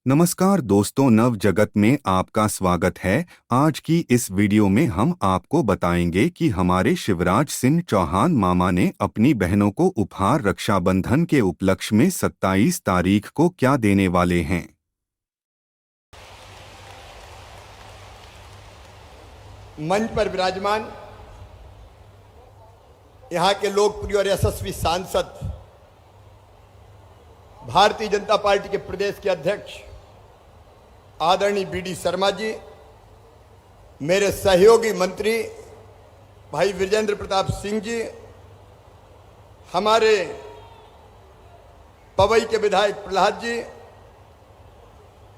नमस्कार दोस्तों, नव जगत में आपका स्वागत है। आज की इस वीडियो में हम आपको बताएंगे कि हमारे शिवराज सिंह चौहान मामा ने अपनी बहनों को उपहार रक्षाबंधन के उपलक्ष्य में 27 तारीख को क्या देने वाले हैं। मंच पर विराजमान यहाँ के लोकप्रिय और यशस्वी सांसद, भारतीय जनता पार्टी के प्रदेश के अध्यक्ष आदरणीय बीडी शर्मा जी, मेरे सहयोगी मंत्री भाई विजेंद्र प्रताप सिंह जी, हमारे पवई के विधायक प्रहलाद जी,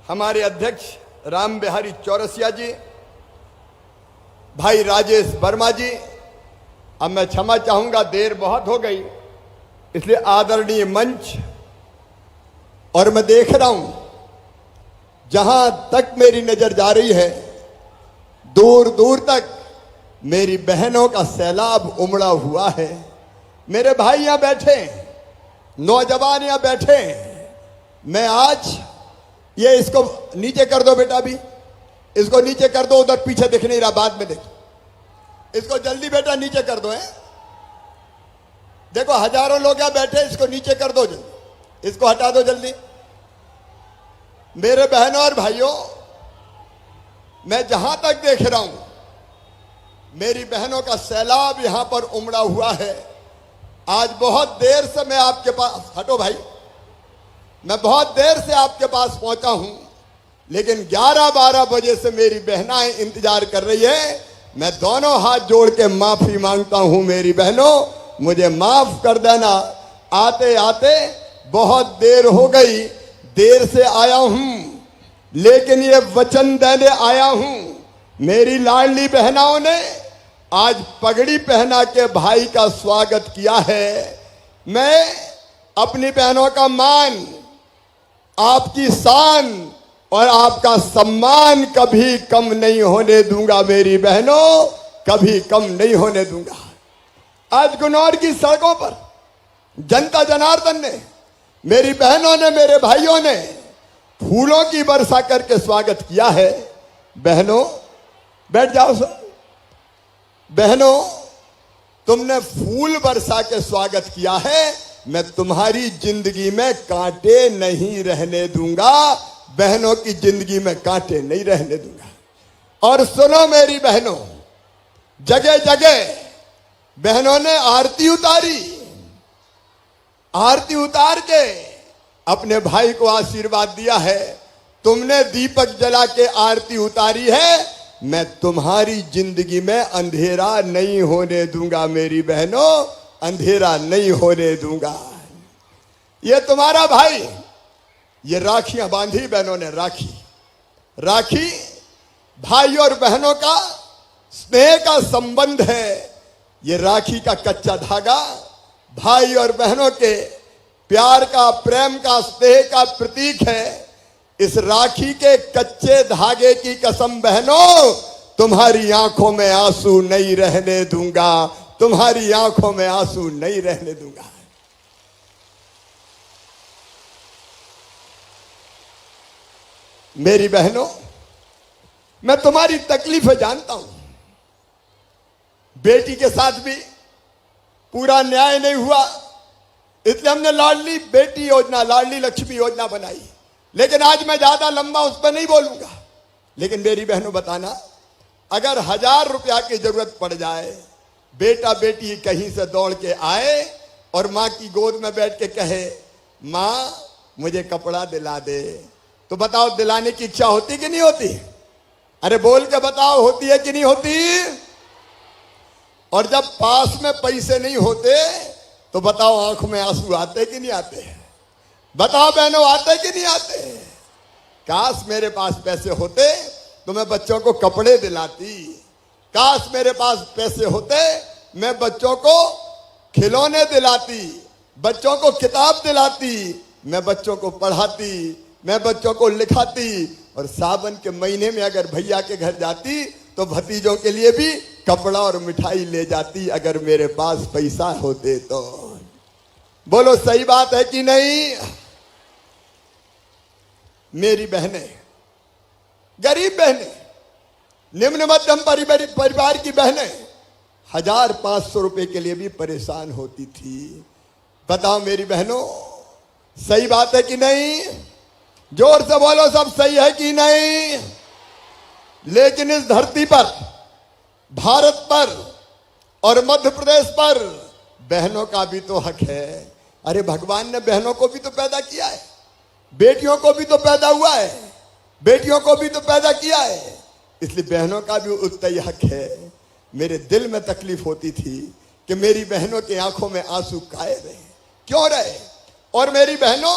हमारे अध्यक्ष राम बिहारी चौरसिया जी, भाई राजेश वर्मा जी। अब मैं क्षमा चाहूंगा, देर बहुत हो गई, इसलिए आदरणीय मंच और मैं देख रहा हूं जहां तक मेरी नजर जा रही है, दूर दूर तक मेरी बहनों का सैलाब उमड़ा हुआ है। मेरे भाई यहां बैठे, नौजवान यहां बैठे। मैं आज ये इसको नीचे कर दो बेटा, भी इसको नीचे कर दो, उधर पीछे दिख नहीं रहा, बाद में देखो। इसको जल्दी बेटा नीचे कर दो। है देखो हजारों लोग यहां बैठे, इसको नीचे कर दो जल्दी, इसको हटा दो जल्दी। मेरे बहनों और भाइयों, मैं जहां तक देख रहा हूं मेरी बहनों का सैलाब यहां पर उमड़ा हुआ है। आज बहुत देर से मैं आपके पास, हटो भाई, मैं बहुत देर से आपके पास पहुंचा हूं, लेकिन 11-12 बजे से मेरी बहनाएं इंतजार कर रही है। मैं दोनों हाथ जोड़ के माफी मांगता हूं, मेरी बहनों मुझे माफ कर देना। आते आते बहुत देर हो गई, देर से आया हूं, लेकिन ये वचन देने आया हूं। मेरी लाडली बहनाओं ने आज पगड़ी पहना के भाई का स्वागत किया है। मैं अपनी बहनों का मान, आपकी शान और आपका सम्मान कभी कम नहीं होने दूंगा। मेरी बहनों, कभी कम नहीं होने दूंगा। आज गुनौर की सड़कों पर जनता जनार्दन ने, मेरी बहनों ने, मेरे भाइयों ने फूलों की वर्षा करके स्वागत किया है। बहनों बैठ जाओ सर। बहनों, तुमने फूल वर्षा के स्वागत किया है, मैं तुम्हारी जिंदगी में कांटे नहीं रहने दूंगा। बहनों की जिंदगी में कांटे नहीं रहने दूंगा। और सुनो मेरी बहनों, जगह जगह बहनों ने आरती उतारी, आरती उतार के अपने भाई को आशीर्वाद दिया है। तुमने दीपक जला के आरती उतारी है, मैं तुम्हारी जिंदगी में अंधेरा नहीं होने दूंगा। मेरी बहनों, अंधेरा नहीं होने दूंगा। ये तुम्हारा भाई, ये राखियां बांधी बहनों ने। राखी, राखी भाई और बहनों का स्नेह का संबंध है। ये राखी का कच्चा धागा भाई और बहनों के प्यार का, प्रेम का, स्नेह का प्रतीक है। इस राखी के कच्चे धागे की कसम बहनों, तुम्हारी आंखों में आंसू नहीं रहने दूंगा। तुम्हारी आंखों में आंसू नहीं रहने दूंगा। मेरी बहनों, मैं तुम्हारी तकलीफें जानता हूं। बेटी के साथ भी पूरा न्याय नहीं हुआ, इसलिए हमने लाडली बेटी योजना, लाडली लक्ष्मी योजना बनाई। लेकिन आज मैं ज्यादा लंबा उस पर नहीं बोलूंगा। लेकिन मेरी बहनों, बताना, अगर 1000 रुपया की जरूरत पड़ जाए, बेटा बेटी कहीं से दौड़ के आए और मां की गोद में बैठ के कहे, मां मुझे कपड़ा दिला दे, तो बताओ दिलाने की इच्छा होती कि नहीं होती? अरे बोल के बताओ, होती है कि नहीं होती? और जब पास में पैसे नहीं होते तो बताओ आंखों में आंसू आते कि नहीं आते? बताओ बहनों, आते कि नहीं आते? काश मेरे पास पैसे होते तो मैं बच्चों को कपड़े दिलाती। काश मेरे पास पैसे होते, मैं बच्चों को खिलौने दिलाती, बच्चों को किताब दिलाती, मैं बच्चों को पढ़ाती, मैं बच्चों को लिखाती। और सावन के महीने में अगर भैया के घर जाती तो भतीजों के लिए भी कपड़ा और मिठाई ले जाती, अगर मेरे पास पैसा होते तो। बोलो सही बात है कि नहीं? मेरी बहनें, गरीब बहनें, निम्न मध्यम परिवार की बहनें 1500 रुपए के लिए भी परेशान होती थी। बताओ मेरी बहनों, सही बात है कि नहीं? जोर से बोलो, सब सही है कि नहीं? लेकिन इस धरती पर, भारत पर और मध्य प्रदेश पर बहनों का भी तो हक है। अरे भगवान ने बहनों को भी तो पैदा किया है, बेटियों को भी तो पैदा हुआ है, बेटियों को भी तो पैदा किया है, इसलिए बहनों का भी उतना ही हक है। मेरे दिल में तकलीफ होती थी कि मेरी बहनों की आंखों में आंसू काहे रहे, क्यों रहे? और मेरी बहनों,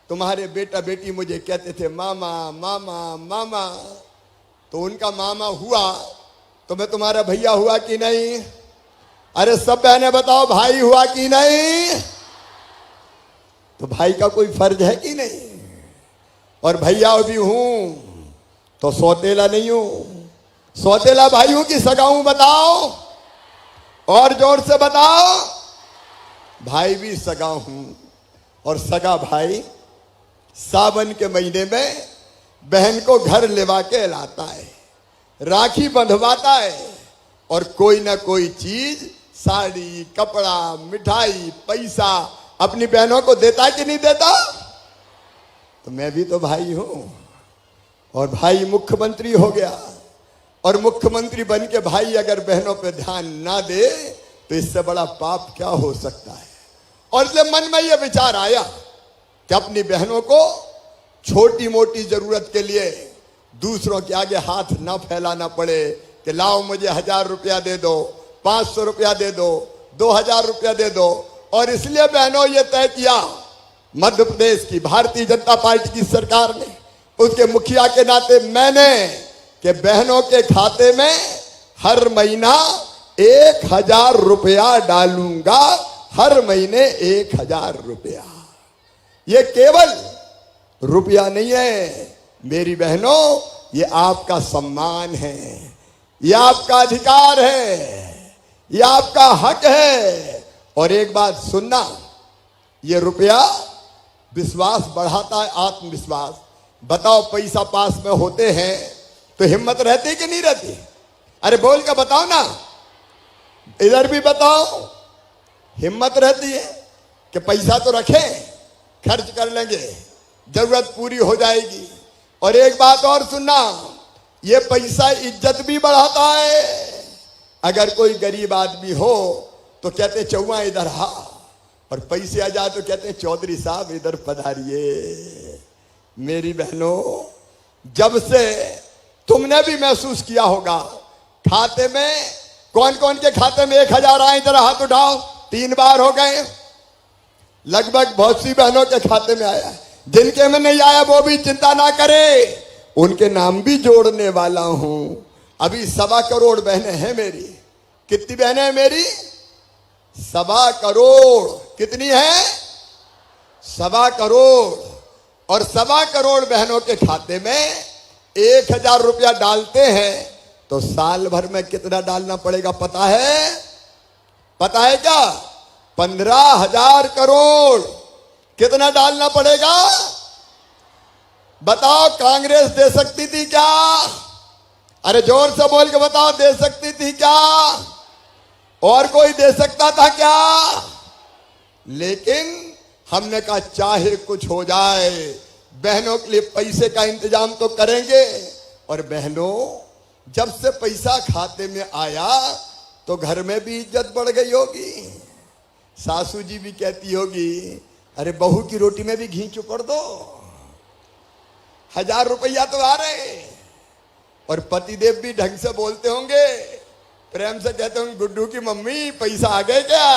तुम्हारे बेटा बेटी मुझे कहते थे मामा मामा मामा, तो उनका मामा हुआ तो मैं तुम्हारा भैया हुआ कि नहीं? अरे सब बहनें बताओ, भाई हुआ कि नहीं? तो भाई का कोई फर्ज है कि नहीं? और भैया भी हूं तो सौतेला नहीं हूं। सौतेला भाई हूं कि सगा हूं? बताओ, और जोर से बताओ। भाई भी सगा हूं, और सगा भाई सावन के महीने में बहन को घर लेवा के लाता है, राखी बंधवाता है, और कोई ना कोई चीज, साड़ी, कपड़ा, मिठाई, पैसा अपनी बहनों को देता कि नहीं देता? तो मैं भी तो भाई हूं, और भाई मुख्यमंत्री हो गया, और मुख्यमंत्री बन के भाई अगर बहनों पे ध्यान ना दे तो इससे बड़ा पाप क्या हो सकता है? और इसलिए मन में यह विचार आया कि अपनी बहनों को छोटी मोटी जरूरत के लिए दूसरों के आगे हाथ ना फैलाना पड़े कि लाओ मुझे 1000 रुपया दे दो, 500 रुपया दे दो, 2000 रुपया दे दो। और इसलिए बहनों ये तय किया, मध्य प्रदेश की भारतीय जनता पार्टी की सरकार ने, उसके मुखिया के नाते मैंने, कि बहनों के खाते में हर महीना 1000 रुपया डालूंगा, हर महीने 1000 रुपया। ये केवल रुपया नहीं है मेरी बहनों, ये आपका सम्मान है, ये आपका अधिकार है, ये आपका हक है। और एक बात सुनना, ये रुपया विश्वास बढ़ाता है, आत्मविश्वास। बताओ, पैसा पास में होते हैं तो हिम्मत रहती कि नहीं रहती? अरे बोल के बताओ ना, इधर भी बताओ, हिम्मत रहती है कि पैसा तो रखें, खर्च कर लेंगे, जरूरत पूरी हो जाएगी। और एक बात और सुनना, ये पैसा इज्जत भी बढ़ाता है। अगर कोई गरीब आदमी हो तो कहते चौहा इधर हा, और पैसे आ जाए तो कहते चौधरी साहब इधर पधारिए। मेरी बहनों, जब से तुमने भी महसूस किया होगा, खाते में कौन कौन के खाते में 1000 आए, जरा हाथ उठाओ। 3 बार हो गए, लगभग बहुत सी बहनों के खाते में आया। जिनके में नहीं आया वो भी चिंता ना करे, उनके नाम भी जोड़ने वाला हूं। अभी 1.25 करोड़ बहनें हैं मेरी। कितनी बहनें हैं मेरी? 1.25 करोड़। कितनी है? 1.25 करोड़। और 1.25 करोड़ बहनों के खाते में 1000 रुपया डालते हैं तो साल भर में कितना डालना पड़ेगा पता है? पता है क्या? 15,000 करोड़। कितना डालना पड़ेगा बताओ? कांग्रेस दे सकती थी क्या? अरे जोर से बोल के बताओ, दे सकती थी क्या? और कोई दे सकता था क्या? लेकिन हमने कहा चाहे कुछ हो जाए, बहनों के लिए पैसे का इंतजाम तो करेंगे। और बहनों, जब से पैसा खाते में आया तो घर में भी इज्जत बढ़ गई होगी। सासू जी भी कहती होगी, अरे बहू की रोटी में भी घी चुपड़ दो, 1000 रुपया तो आ रहे। और पतिदेव भी ढंग से बोलते होंगे, प्रेम से कहते होंगे, गुड्डू की मम्मी पैसा आ गए क्या?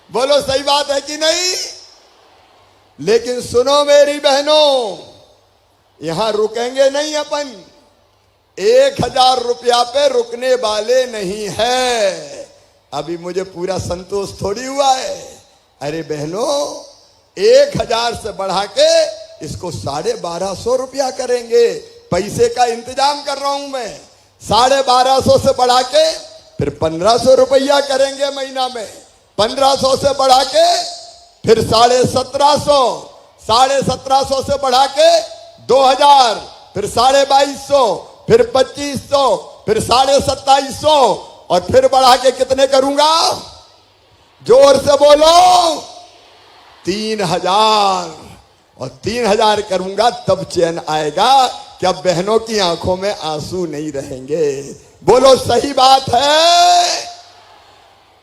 बोलो सही बात है कि नहीं? लेकिन सुनो मेरी बहनों, यहां रुकेंगे नहीं अपन। 1000 रुपया पे रुकने वाले नहीं है। अभी मुझे पूरा संतोष थोड़ी हुआ है। अरे बहनों, 1000 से बढ़ा के इसको 1250 रुपया करेंगे। पैसे का इंतजाम कर रहा हूं मैं। 1250 से बढ़ा के फिर 1500 रुपया करेंगे महीना में। 1500 से बढ़ा के फिर 1750, 1750 से बढ़ा के 2000, फिर 2250, फिर 2500, फिर 2750 और फिर बढ़ा के कितने करूंगा? जोर से बोलो। 3000। और 3000 करूंगा तब चैन आएगा कि अब बहनों की आंखों में आंसू नहीं रहेंगे। बोलो सही बात है?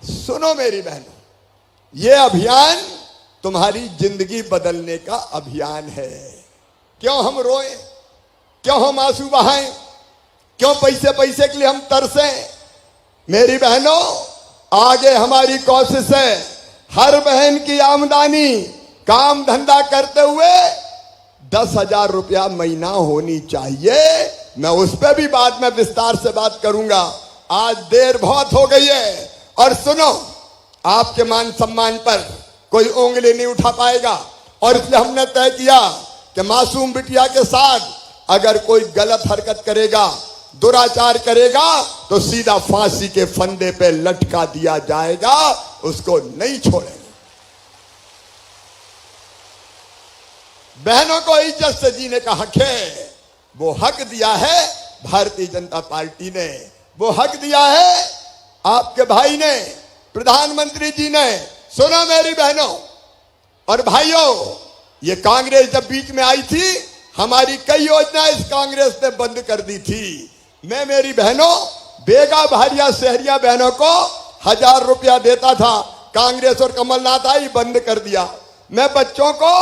सुनो मेरी बहनों, ये अभियान तुम्हारी जिंदगी बदलने का अभियान है। क्यों हम रोएं? क्यों हम आंसू बहाएं? क्यों पैसे पैसे के लिए हम तरसें? मेरी बहनों, आगे हमारी कोशिश है हर बहन की आमदनी काम धंधा करते हुए 10,000 रुपया महीना होनी चाहिए। मैं उस पर भी बाद में विस्तार से बात करूंगा। आज देर बहुत हो गई है। और सुनो, आपके मान सम्मान पर कोई उंगली नहीं उठा पाएगा। और इसलिए हमने तय किया कि मासूम बिटिया के साथ अगर कोई गलत हरकत करेगा, दुराचार करेगा, तो सीधा फांसी के फंदे पे लटका दिया जाएगा, उसको नहीं छोड़ेंगे। बहनों को इज्जत से जीने का हक है। वो हक दिया है भारतीय जनता पार्टी ने, वो हक दिया है आपके भाई ने, प्रधानमंत्री जी ने। सुनो मेरी बहनों और भाइयों, ये कांग्रेस जब बीच में आई थी, हमारी कई योजना इस कांग्रेस ने बंद कर दी थी। मैं मेरी बहनों, बेगा भारिया शहरिया बहनों को 1000 रुपया देता था। कांग्रेस और कमलनाथ आई, बंद कर दिया। मैं बच्चों को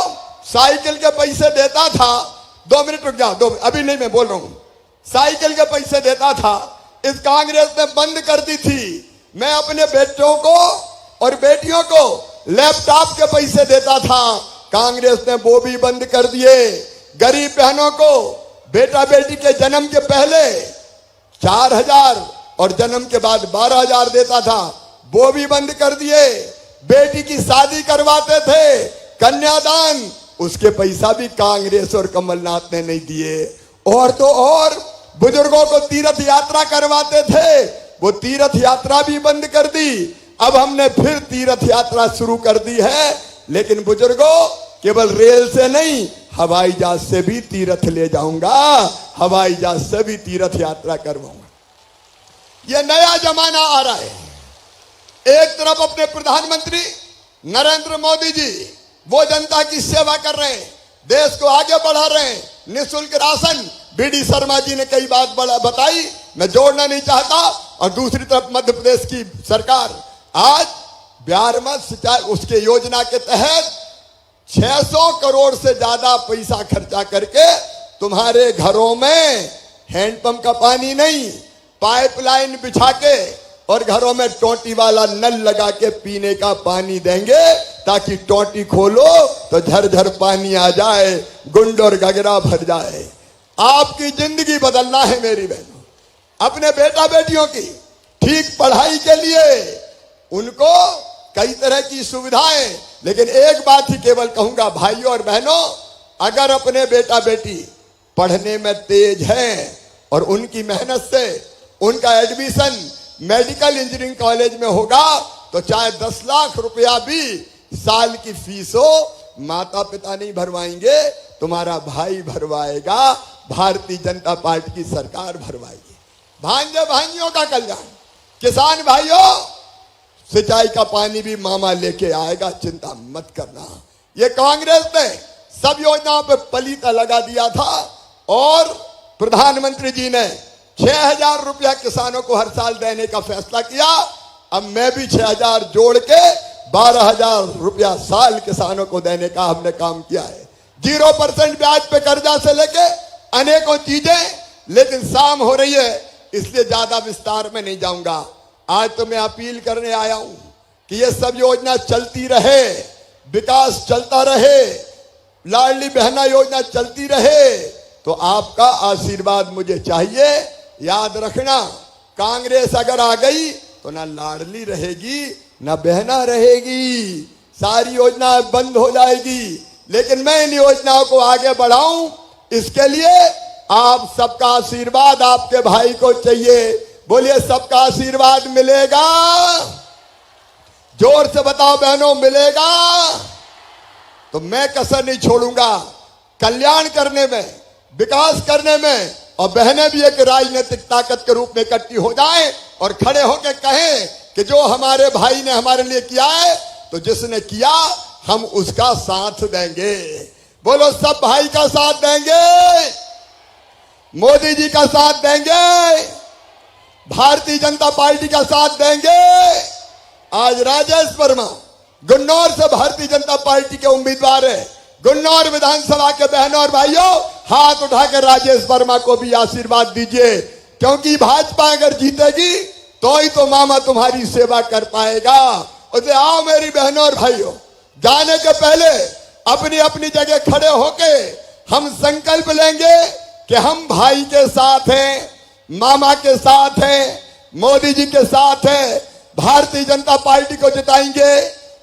साइकिल के पैसे देता था। 2 मिनट रुक जाओ, 2 अभी नहीं, मैं बोल रहा हूं। साइकिल के पैसे देता था, इस कांग्रेस ने बंद कर दी थी। मैं अपने बेटों को और बेटियों को लैपटॉप के पैसे देता था, कांग्रेस ने वो भी बंद कर दिए। गरीब बहनों को बेटा बेटी के जन्म के पहले 4000 और जन्म के बाद 12000 देता था, वो भी बंद कर दिए। बेटी की शादी करवाते थे, कन्यादान, उसके पैसा भी कांग्रेस और कमलनाथ ने नहीं दिए। और तो और बुजुर्गों को तीर्थ यात्रा करवाते थे, वो तीर्थ यात्रा भी बंद कर दी। अब हमने फिर तीर्थ यात्रा शुरू कर दी है, लेकिन बुजुर्गों केवल रेल से नहीं, हवाई जहाज से भी तीर्थ ले जाऊंगा, हवाई जहाज से भी तीर्थ यात्रा करवाऊंगा। यह नया जमाना आ रहा है। एक तरफ अपने प्रधानमंत्री नरेंद्र मोदी जी वो जनता की सेवा कर रहे हैं, देश को आगे बढ़ा रहे हैं। निःशुल्क राशन, बीडी शर्मा जी ने कई बात बताई, मैं जोड़ना नहीं चाहता। और दूसरी तरफ मध्य प्रदेश की सरकार आज बिहार में सिंचाई उसके योजना के तहत 600 करोड़ से ज्यादा पैसा खर्चा करके तुम्हारे घरों में हैंडपंप का पानी नहीं, पाइपलाइन बिछा के और घरों में टोटी वाला नल लगा के पीने का पानी देंगे, ताकि टोटी खोलो तो झरझर पानी आ जाए, गुंड और गगरा भर जाए। आपकी जिंदगी बदलना है मेरी बहनों। अपने बेटा बेटियों की ठीक पढ़ाई के लिए उनको कई तरह की सुविधाएं, लेकिन एक बात ही केवल कहूंगा भाइयों और बहनों, अगर अपने बेटा बेटी पढ़ने में तेज हैं और उनकी मेहनत से उनका एडमिशन मेडिकल इंजीनियरिंग कॉलेज में होगा, तो चाहे 10 लाख रुपया भी साल की फीस हो, माता पिता नहीं भरवाएंगे, तुम्हारा भाई भरवाएगा, भारतीय जनता पार्टी की सरकार भरवाएगी। भांजे भांजियों का कल्याण, किसान भाइयों, सिंचाई का पानी भी मामा लेके आएगा, चिंता मत करना। ये कांग्रेस ने सब योजनाओं पे पलीता लगा दिया था और प्रधानमंत्री जी ने 6000 रुपया किसानों को हर साल देने का फैसला किया। अब मैं भी 6000 जोड़ के 12000 रुपया साल किसानों को देने का हमने काम किया है। 0% ब्याज पे कर्जा से लेके अनेकों चीजें, लेकिन शाम हो रही है इसलिए ज्यादा विस्तार में नहीं जाऊंगा। आज तो मैं अपील करने आया हूं कि ये सब योजना चलती रहे, विकास चलता रहे, लाडली बहना योजना चलती रहे, तो आपका आशीर्वाद मुझे चाहिए। याद रखना, कांग्रेस अगर आ गई तो ना लाडली रहेगी ना बहना रहेगी, सारी योजना बंद हो जाएगी। लेकिन मैं इन योजनाओं को आगे बढ़ाऊं, इसके लिए आप सबका आशीर्वाद आपके भाई को चाहिए। बोलिए, सबका आशीर्वाद मिलेगा? जोर से बताओ बहनों, मिलेगा? तो मैं कसर नहीं छोड़ूंगा कल्याण करने में, विकास करने में। और बहनें भी एक राजनीतिक ताकत के रूप में इकट्ठी हो जाएं और खड़े होकर कहें कि जो हमारे भाई ने हमारे लिए किया है, तो जिसने किया हम उसका साथ देंगे। बोलो, सब भाई का साथ देंगे, मोदी जी का साथ देंगे, भारतीय जनता पार्टी का साथ देंगे। आज राजेश वर्मा गुन्नौर से भारतीय जनता पार्टी के उम्मीदवार है। गुन्नौर विधानसभा के बहनों और भाइयों, हाथ उठाकर राजेश वर्मा को भी आशीर्वाद दीजिए, क्योंकि भाजपा अगर जीतेगी तो ही तो मामा तुम्हारी सेवा कर पाएगा। उसे आओ मेरी बहनों और भाइयों, जाने के पहले अपनी अपनी जगह खड़े होके हम संकल्प लेंगे कि हम भाई के साथ हैं, मामा के साथ हैं, मोदी जी के साथ हैं। भारतीय जनता पार्टी को जिताएंगे,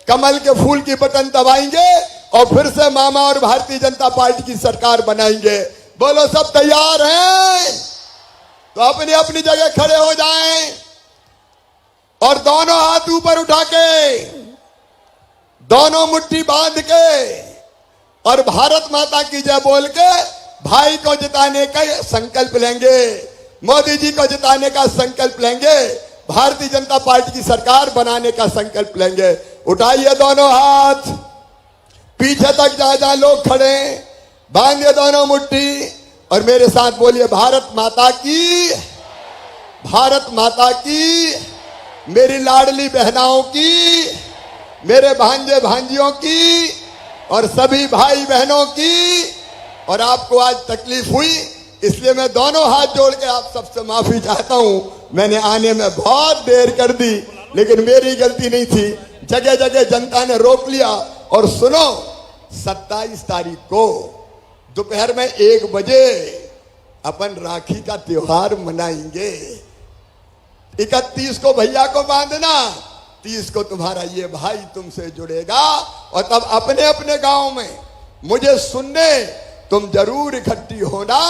कमल के फूल की बटन दबाएंगे और फिर से मामा और भारतीय जनता पार्टी की सरकार बनाएंगे। बोलो, सब तैयार हैं? तो अपनी अपनी जगह खड़े हो जाएं और दोनों हाथ ऊपर उठा के, दोनों मुट्ठी बांध के और भारत माता की जय बोल के भाई को जिताने का संकल्प लेंगे, मोदी जी को जिताने का संकल्प लेंगे, भारतीय जनता पार्टी की सरकार बनाने का संकल्प लेंगे। उठाइए दोनों हाथ, पीछे तक जहां जहां लोग खड़े, बांधिए दोनों मुट्ठी और मेरे साथ बोलिए, भारत माता की, भारत माता की, मेरी लाडली बहनाओं की, मेरे भांजे भांजियों की और सभी भाई बहनों की। और आपको आज तकलीफ हुई, इसलिए मैं दोनों हाथ जोड़ के आप सबसे माफी चाहता हूं। मैंने आने में बहुत देर कर दी, लेकिन मेरी गलती नहीं थी। जगह जगह जनता ने रोक लिया। और सुनो, 27 तारीख को दोपहर में 1 बजे अपन राखी का त्योहार मनाएंगे। 31 को भैया को बांधना, 30 को तुम्हारा ये भाई तुमसे जुड़ेगा। और तब अपने अपने गांव में मुझे सुनने तुम जरूर इकट्ठी होना।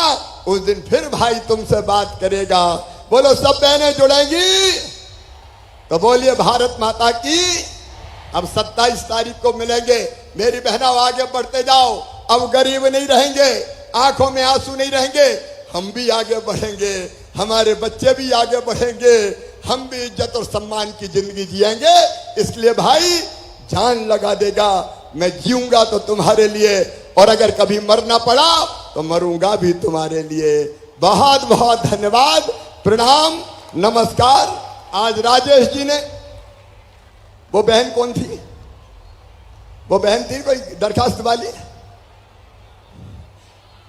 उस दिन फिर भाई तुमसे बात करेगा। बोलो, सब बहनें जुड़ेंगी? तो बोलिए, भारत माता की। अब 27 तारीख को मिलेंगे। मेरी बहना, आगे बढ़ते जाओ। अब गरीब नहीं रहेंगे, आंखों में आंसू नहीं रहेंगे। हम भी आगे बढ़ेंगे, हमारे बच्चे भी आगे बढ़ेंगे, हम भी इज्जत और सम्मान की जिंदगी जिएंगे। इसलिए भाई जान लगा देगा, मैं जीऊंगा तो तुम्हारे लिए, और अगर कभी मरना पड़ा तो मरूंगा भी तुम्हारे लिए। बहुत बहुत धन्यवाद, प्रणाम, नमस्कार। आज राजेश जी ने, वो बहन कौन थी? वो बहन थी कोई दरखास्त वाली।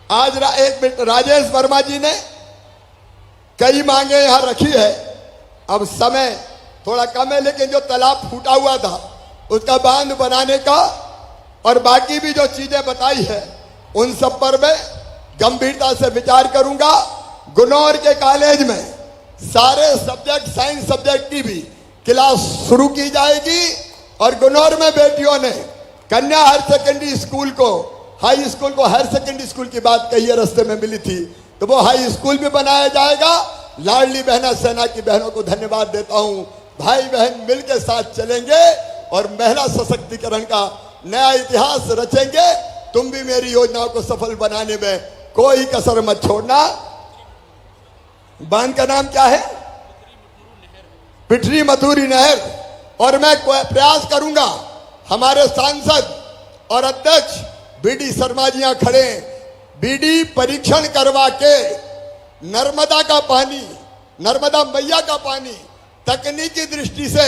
आज एक मिनट, राजेश वर्मा जी ने कई मांगे यहां रखी है। अब समय थोड़ा कम है, लेकिन जो तालाब फूटा हुआ था उसका बांध बनाने का और बाकी भी जो चीजें बताई है उन सब पर मैं गंभीरता से विचार करूंगा। गुन्नौर के कॉलेज में सारे सब्जेक्ट, साइंस सब्जेक्ट की भी क्लास शुरू की जाएगी। और गुन्नौर में बेटियों ने कन्या हायर सेकेंडरी स्कूल को, हाई स्कूल को हायर सेकेंडरी स्कूल की बात कही है, रास्ते में मिली थी, तो वो हाई स्कूल भी बनाया जाएगा। लाडली बहना सेना की बहनों को धन्यवाद देता हूं। भाई बहन मिलकर साथ चलेंगे और महिला सशक्तिकरण का नया इतिहास रचेंगे। तुम भी मेरी योजनाओं को सफल बनाने में कोई कसर मत छोड़ना। बांध का नाम क्या है? पिठरी मथुरी नहर। और मैं प्रयास करूंगा, हमारे सांसद और अध्यक्ष बीडी शर्मा जी यहां खड़े, बीडी परीक्षण करवा के नर्मदा का पानी, नर्मदा मैया का पानी तकनीकी दृष्टि से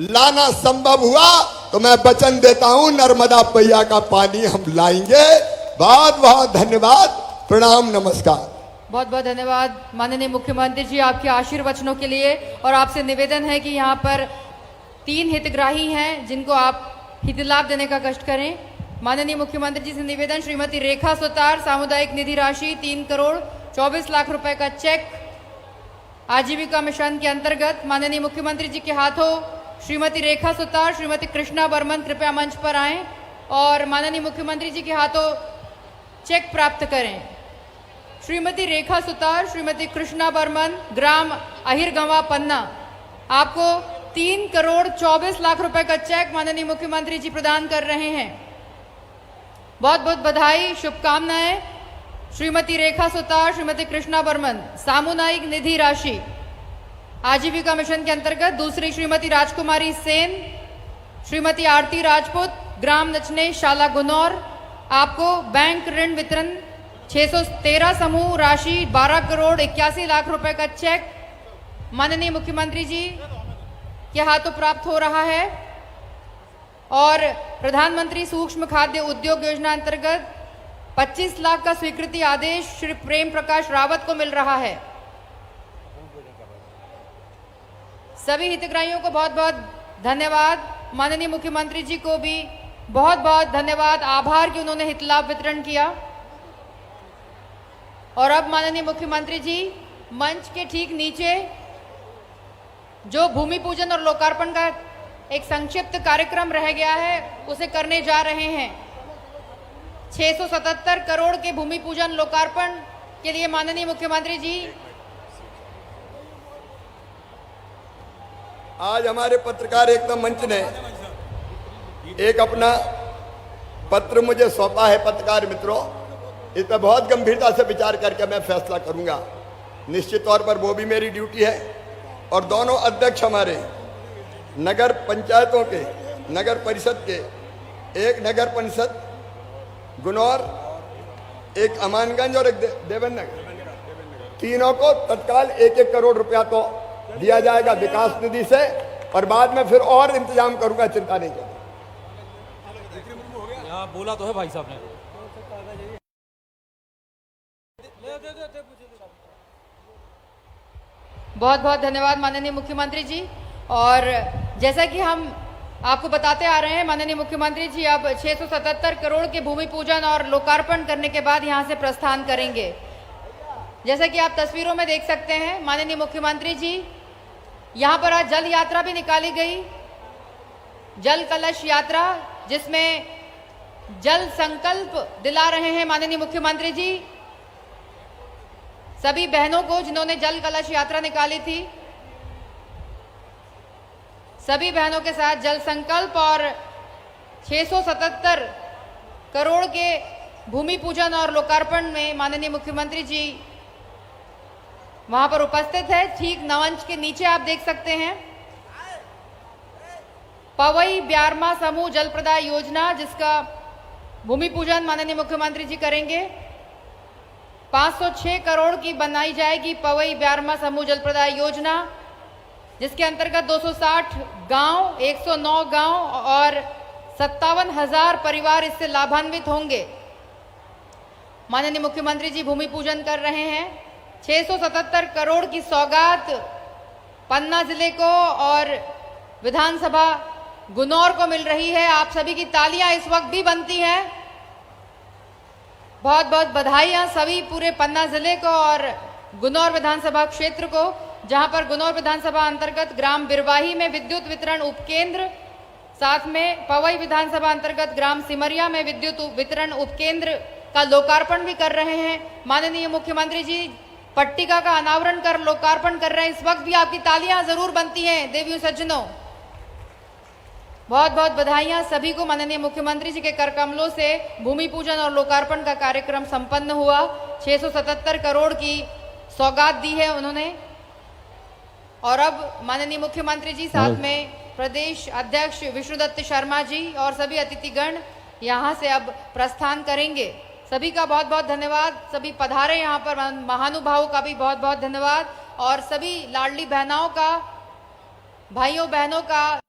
लाना संभव हुआ तो मैं वचन देता हूं, नर्मदा मैया का पानी हम लाएंगे। बहुत बहुत धन्यवाद, प्रणाम, नमस्कार। बहुत बहुत धन्यवाद माननीय मुख्यमंत्री जी आपके आशीर्वचनों के लिए। और आपसे निवेदन है कि यहाँ पर 3 हितग्राही हैं जिनको आप हित लाभ देने का कष्ट करें। माननीय मुख्यमंत्री जी से निवेदन, श्रीमती रेखा सुतार, सामुदायिक निधि राशि 3 करोड़ 24 लाख रुपए का चेक आजीविका मिशन के अंतर्गत माननीय मुख्यमंत्री जी के हाथों श्रीमती रेखा सुतार, श्रीमती कृष्णा बर्मन कृपया मंच पर आएं और माननीय मुख्यमंत्री जी के हाथों चेक प्राप्त करें। श्रीमती रेखा सुतार, श्रीमती कृष्णा बर्मन, ग्राम अहिरगंवा पन्ना, आपको 3 करोड़ 24 लाख रुपए का चेक माननीय मुख्यमंत्री जी प्रदान कर रहे हैं। बहुत बहुत बधाई, शुभकामनाएं। श्रीमती रेखा सुतार, श्रीमती कृष्णा बर्मन, सामुदायिक निधि राशि आजीविका मिशन के अंतर्गत। दूसरी श्रीमती राजकुमारी सेन, श्रीमती आरती राजपूत, ग्राम नचने, शाला गुनौर। आपको बैंक ऋण वितरण 613 समूह राशि 12 करोड़ 81 लाख रुपए का चेक माननीय मुख्यमंत्री जी के हाथों प्राप्त हो रहा है। और प्रधानमंत्री सूक्ष्म खाद्य उद्योग योजना अंतर्गत 25 लाख का स्वीकृति आदेश श्री प्रेम प्रकाश रावत को मिल रहा है। सभी हितग्राहियों को बहुत बहुत धन्यवाद। माननीय मुख्यमंत्री जी को भी बहुत बहुत धन्यवाद, आभार कि उन्होंने हित लाभ वितरण किया। और अब माननीय मुख्यमंत्री जी मंच के ठीक नीचे जो भूमि पूजन और लोकार्पण का एक संक्षिप्त कार्यक्रम रह गया है उसे करने जा रहे हैं। 677 करोड़ के भूमि पूजन लोकार्पण के लिए माननीय मुख्यमंत्री जी आज हमारे पत्रकार एकता मंच ने एक अपना पत्र मुझे सौंपा है। पत्रकार मित्रों, इस पर बहुत गंभीरता से विचार करके मैं फैसला करूंगा। निश्चित तौर पर वो भी मेरी ड्यूटी है। और दोनों अध्यक्ष हमारे नगर पंचायतों के, नगर परिषद के, एक नगर परिषद गुनौर, एक अमानगंज और एक देवन नगर, तीनों को तत्काल 1-1 करोड़ रुपया तो दिया जाएगा विकास निधि से। और बाद में फिर और इंतजाम करूंगा, चिंता नहीं करूंगा। बोला तो है भाई साहब ने। बहुत बहुत धन्यवाद माननीय मुख्यमंत्री जी। और जैसा कि हम आपको बताते आ रहे हैं, माननीय मुख्यमंत्री जी अब 677 करोड़ के भूमि पूजन और लोकार्पण करने के बाद यहां से प्रस्थान करेंगे। जैसा कि आप तस्वीरों में देख सकते हैं, माननीय मुख्यमंत्री जी यहां पर आज जल यात्रा भी निकाली गई, जल कलश यात्रा, जिसमें जल संकल्प दिला रहे हैं माननीय मुख्यमंत्री जी सभी बहनों को जिन्होंने जल कलश यात्रा निकाली थी। सभी बहनों के साथ जल संकल्प और 677 करोड़ के भूमि पूजन और लोकार्पण में माननीय मुख्यमंत्री जी वहां पर उपस्थित है। ठीक नवंच के नीचे आप देख सकते हैं पवई ब्यारमा समूह जल प्रदाय योजना, जिसका भूमि पूजन माननीय मुख्यमंत्री जी करेंगे। 506 करोड़ की बनाई जाएगी पवई ब्यारमा समूह जल प्रदाय योजना, जिसके अंतर्गत 260 गांव, 109 गांव और 57,000 परिवार इससे लाभान्वित होंगे। माननीय मुख्यमंत्री जी भूमि पूजन कर रहे हैं। 677 करोड़ की सौगात पन्ना जिले को और विधानसभा गुनौर को मिल रही है। आप सभी की तालियां इस वक्त भी बनती हैं। बहुत बहुत बधाइयां सभी पूरे पन्ना जिले को और गुनौर विधानसभा क्षेत्र को, जहां पर गुनौर विधानसभा अंतर्गत ग्राम बिरवाही में विद्युत वितरण उपकेंद्र, साथ में पवई विधानसभा अंतर्गत ग्राम सिमरिया में विद्युत वितरण उपकेंद्र का लोकार्पण भी कर रहे हैं। माननीय मुख्यमंत्री जी पट्टिका का अनावरण कर लोकार्पण कर रहे हैं। इस वक्त भी आपकी तालियां जरूर बनती हैं देवियों सज्जनों। बहुत बहुत बधाइयां सभी को। माननीय मुख्यमंत्री जी के कर कमलों से भूमि पूजन और लोकार्पण का कार्यक्रम संपन्न हुआ। 677 करोड़ की सौगात दी है उन्होंने। और अब माननीय मुख्यमंत्री जी साथ में प्रदेश अध्यक्ष विष्णुदत्त शर्मा जी और सभी अतिथिगण यहां से अब प्रस्थान करेंगे। सभी का बहुत बहुत धन्यवाद। सभी पधारे यहाँ पर महानुभावों का भी बहुत बहुत धन्यवाद। और सभी लाडली बहनाओं का, भाइयों बहनों का